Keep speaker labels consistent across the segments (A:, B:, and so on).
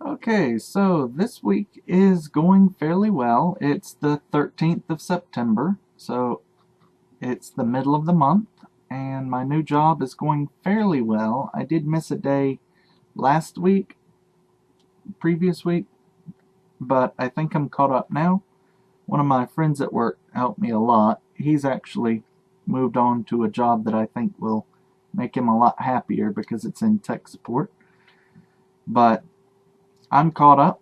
A: Okay, so this week is going fairly well. It's the 13th of September, so it's the middle of the month, and my new job is going fairly well. I did miss a day last week, previous week, but I think I'm caught up now. One of my friends at work helped me a lot. He's actually moved on to a job that I think will make him a lot happier because it's in tech support. But I'm caught up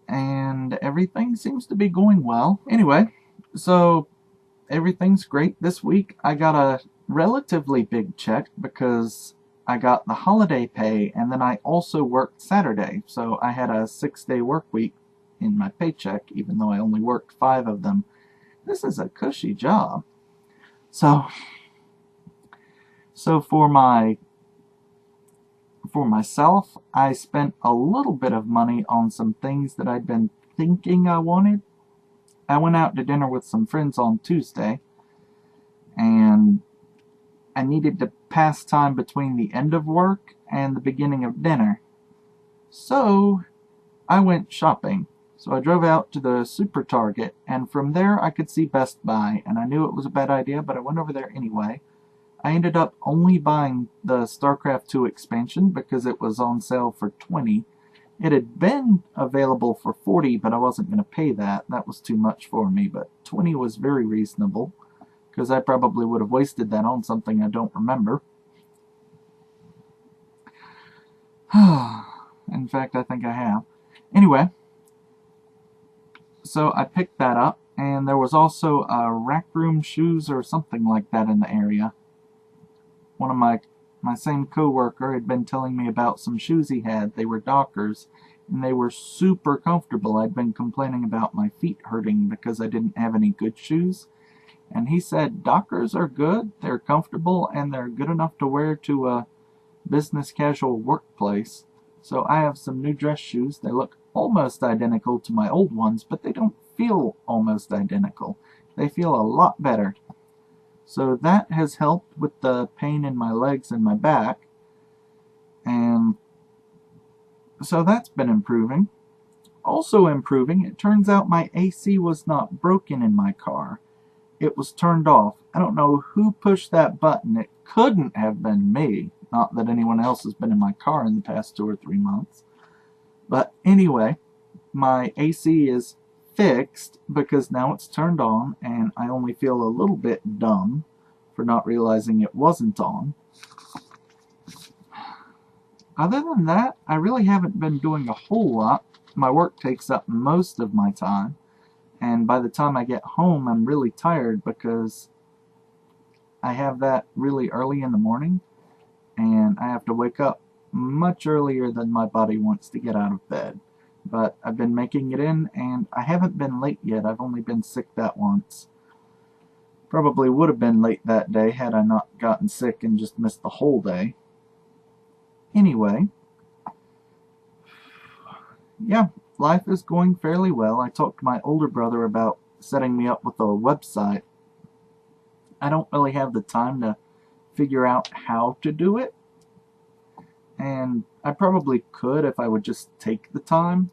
A: and everything seems to be going well. Anyway, so everything's great. This week I got a relatively big check because I got the holiday pay and then I also worked Saturday. So I had a 6-day work week in my paycheck, even though I only worked 5 of them. This is a cushy job. So so for myself, I spent a little bit of money on some things that I'd been thinking I wanted. I went out to dinner with some friends on Tuesday, and I needed to pass time between the end of work and the beginning of dinner. So I went shopping. So I drove out to the Super Target, and from there I could see Best Buy, and I knew it was a bad idea, but I went over there anyway. I ended up only buying the StarCraft 2 expansion because it was on sale for 20. It had been available for 40, but I wasn't going to pay that. That was too much for me, but 20 was very reasonable because I probably would have wasted that on something I don't remember. In fact, I think I have. Anyway, so I picked that up, and there was also a rack room shoes or something like that in the area. One of my same coworker had been telling me about some shoes he had. They were Dockers, and they were super comfortable. I'd been complaining about my feet hurting because I didn't have any good shoes. And he said Dockers are good, they're comfortable, and they're good enough to wear to a business casual workplace. So I have some new dress shoes. They look almost identical to my old ones, but they don't feel almost identical. They feel a lot better. So that has helped with the pain in my legs and my back. And so that's been improving. Also improving, it turns out my AC was not broken in my car. It was turned off. I don't know who pushed that button. It couldn't have been me. Not that anyone else has been in my car in the past 2 or 3 months. But anyway, my AC is fixed because now it's turned on, and I only feel a little bit dumb for not realizing it wasn't on. Other than that, I really haven't been doing a whole lot. My work takes up most of my time, and by the time I get home, I'm really tired because I have that really early in the morning, and I have to wake up much earlier than my body wants to get out of bed. But I've been making it in, and I haven't been late yet. I've only been sick that once. Probably would have been late that day had I not gotten sick and just missed the whole day. Anyway, yeah, life is going fairly well. I talked to my older brother about setting me up with a website. I don't really have the time to figure out how to do it, and I probably could if I would just take the time,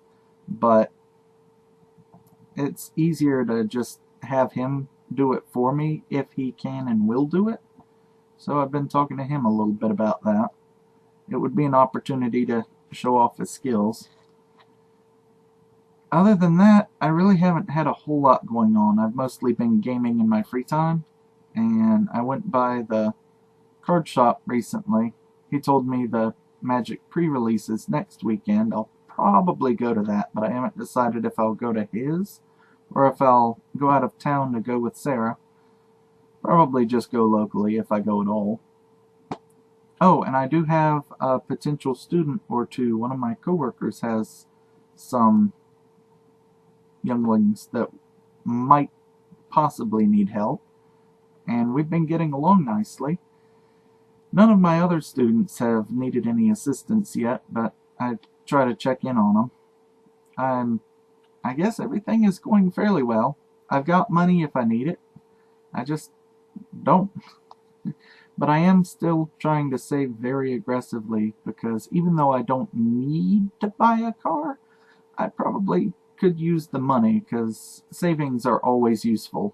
A: but it's easier to just have him do it for me if he can and will do it. So I've been talking to him a little bit about that. It would be an opportunity to show off his skills. Other than that, I really haven't had a whole lot going on. I've mostly been gaming in my free time, and I went by the card shop recently. He told me the Magic pre-release is next weekend. I'll probably go to that, but I haven't decided if I'll go to his or if I'll go out of town to go with Sarah. Probably just go locally if I go at all. Oh, and I do have a potential student or two. One of my coworkers has some younglings that might possibly need help, and we've been getting along nicely. None of my other students have needed any assistance yet, but I try to check in on them. I guess everything is going fairly well. I've got money if I need it. I just don't. But I am still trying to save very aggressively because even though I don't need to buy a car, I probably could use the money because savings are always useful.